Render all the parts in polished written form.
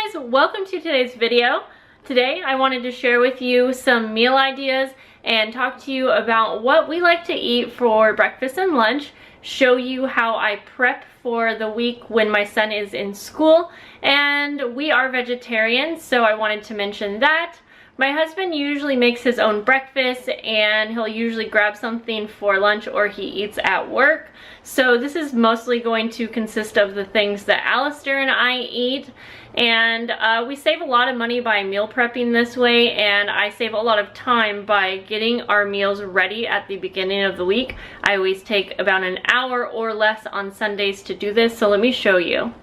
Hey guys, welcome to today's video. Today I wanted to share with you some meal ideas and talk to you about what we like to eat for breakfast and lunch, show you how I prep for the week when my son is in school, and we are vegetarians, so I wanted to mention that. My husband usually makes his own breakfast and he'll usually grab something for lunch or he eats at work. So this is mostly going to consist of the things that Alyster and I eat. And we save a lot of money by meal prepping this way, and I save a lot of time by getting our meals ready at the beginning of the week. I always take about an hour or less on Sundays to do this, so let me show you.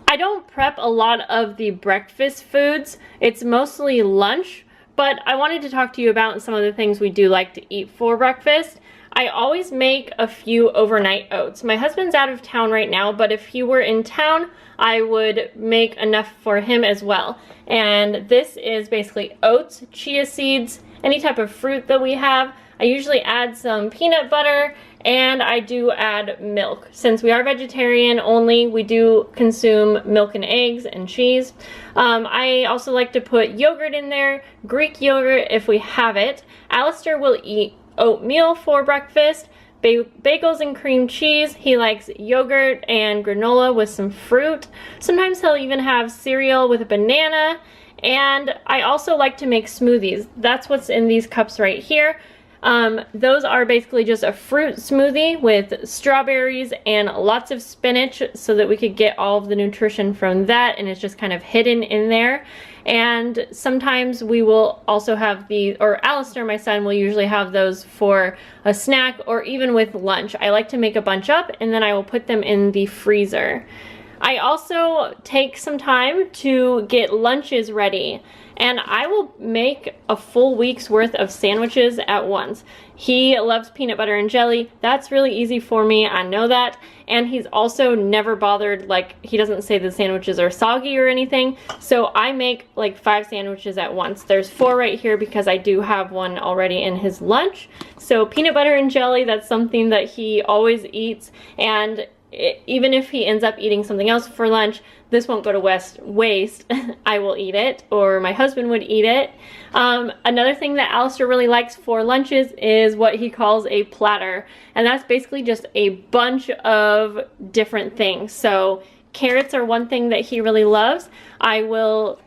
I don't prep a lot of the breakfast foods. It's mostly lunch. But I wanted to talk to you about some of the things we do like to eat for breakfast. I always make a few overnight oats. My husband's out of town right now, but if he were in town, I would make enough for him as well. And this is basically oats, chia seeds, any type of fruit that we have. I usually add some peanut butter, and I do add milk. Since we are vegetarian only, we do consume milk and eggs and cheese. I also like to put yogurt in there, Greek yogurt if we have it. Alyster will eat oatmeal for breakfast, bagels and cream cheese. He likes yogurt and granola with some fruit. Sometimes he'll even have cereal with a banana. And I also like to make smoothies. That's what's in these cups right here. Those are basically just a fruit smoothie with strawberries and lots of spinach so that we could get all of the nutrition from that, and it's just kind of hidden in there. And sometimes we will also have Alyster, my son, will usually have those for a snack or even with lunch. I like to make a bunch up and then I will put them in the freezer. I also take some time to get lunches ready, and I will make a full week's worth of sandwiches at once. He loves peanut butter and jelly. That's really easy for me, I know that. And he's also never bothered, like, he doesn't say the sandwiches are soggy or anything. So I make like 5 sandwiches at once. There's 4 right here because I do have one already in his lunch. So peanut butter and jelly, that's something that he always eats, and even if he ends up eating something else for lunch, this won't go to waste. I will eat it, or my husband would eat it. Another thing that Alyster really likes for lunches is what he calls a platter, and that's basically just a bunch of different things. So carrots are one thing that he really loves. I will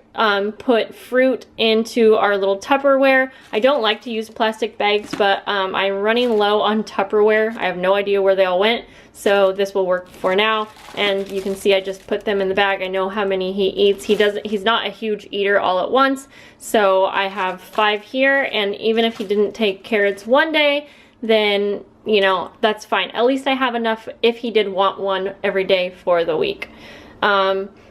put fruit into our little Tupperware. I don't like to use plastic bags, but I'm running low on Tupperware. I have no idea where they all went, so this will work for now. And you can see I just put them in the bag. I know how many he eats. He's not a huge eater all at once, so I have 5 here, and even if he didn't take carrots one day, then you know, that's fine. At least I have enough if he did want one every day for the week.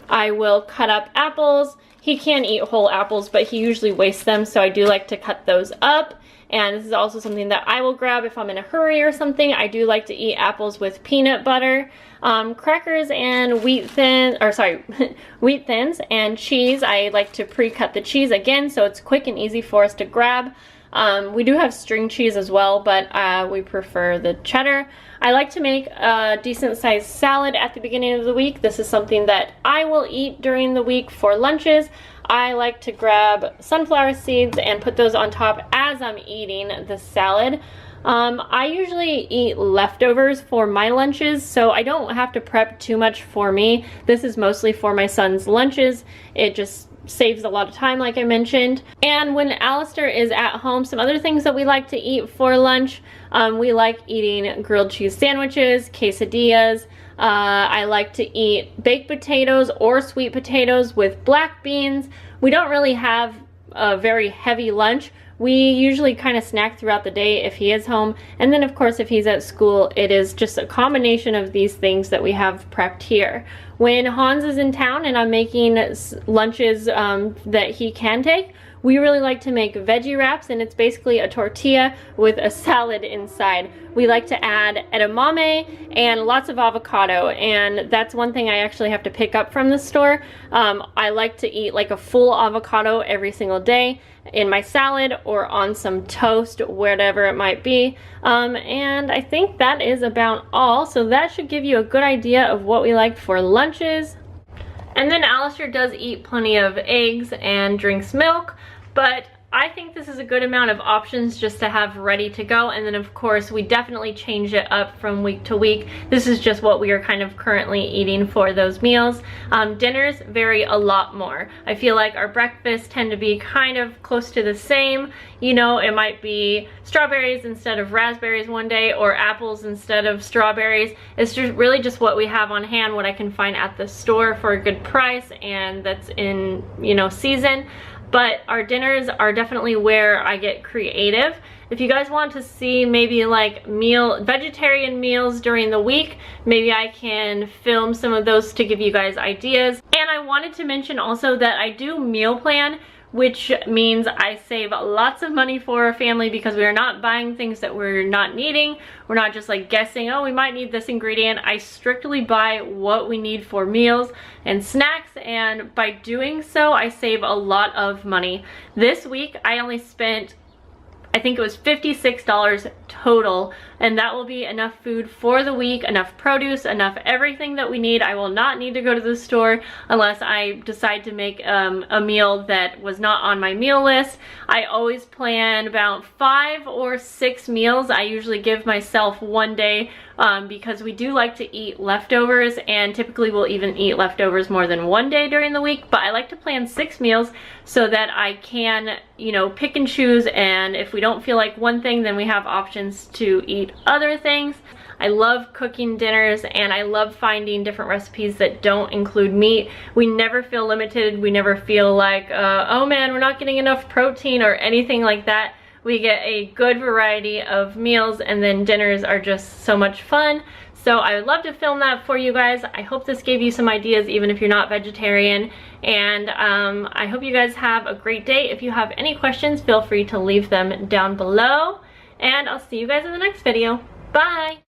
I will cut up apples. He can eat whole apples, but he usually wastes them, so I do like to cut those up. And this is also something that I will grab if I'm in a hurry or something. I do like to eat apples with peanut butter. Crackers and wheat thins and cheese. I like to pre-cut the cheese again, so it's quick and easy for us to grab. We do have string cheese as well, but we prefer the cheddar. I like to make a decent sized salad at the beginning of the week. This is something that I will eat during the week for lunches. I like to grab sunflower seeds and put those on top as I'm eating the salad. I usually eat leftovers for my lunches, so I don't have to prep too much for me. This is mostly for my son's lunches. It just saves a lot of time, like I mentioned. And when Alyster is at home, some other things that we like to eat for lunch, we like eating grilled cheese sandwiches, quesadillas. I like to eat baked potatoes or sweet potatoes with black beans. We don't really have a very heavy lunch. We usually kind of snack throughout the day if he is home, and then of course if he's at school, it is just a combination of these things that we have prepped here. When Hans is in town and I'm making lunches that he can take, we really like to make veggie wraps, and it's basically a tortilla with a salad inside. We like to add edamame and lots of avocado, and that's one thing I actually have to pick up from the store. I like to eat like a full avocado every single day in my salad or on some toast, whatever it might be. And I think that is about all. So that should give you a good idea of what we like for lunches. And then Alyster does eat plenty of eggs and drinks milk, but I think this is a good amount of options just to have ready to go. And then of course we definitely change it up from week to week. This is just what we are kind of currently eating for those meals. Dinners vary a lot more. I feel like our breakfasts tend to be kind of close to the same. You know, it might be strawberries instead of raspberries one day, or apples instead of strawberries. It's just really just what we have on hand, what I can find at the store for a good price and that's in, you know, season. But our dinners are definitely where I get creative. If you guys want to see maybe like vegetarian meals during the week, maybe I can film some of those to give you guys ideas. And I wanted to mention also that I do meal plan, which means I save lots of money for our family because we are not buying things that we're not needing. We're not just like guessing, oh, we might need this ingredient. I strictly buy what we need for meals and snacks, and by doing so, I save a lot of money. This week, I only spent, I think it was $56 total, and that will be enough food for the week, enough produce, enough everything that we need. I will not need to go to the store unless I decide to make a meal that was not on my meal list. I always plan about 5 or 6 meals. I usually give myself one day because we do like to eat leftovers, and typically we'll even eat leftovers more than one day during the week, but I like to plan 6 meals so that I can, you know, pick and choose, and if we don't feel like one thing, then we have options to eat other things. I love cooking dinners, and I love finding different recipes that don't include meat. We never feel limited. We never feel like, oh man, we're not getting enough protein or anything like that. We get a good variety of meals, and then dinners are just so much fun. So I would love to film that for you guys. I hope this gave you some ideas even if you're not vegetarian. And I hope you guys have a great day. If you have any questions, feel free to leave them down below. And I'll see you guys in the next video. Bye!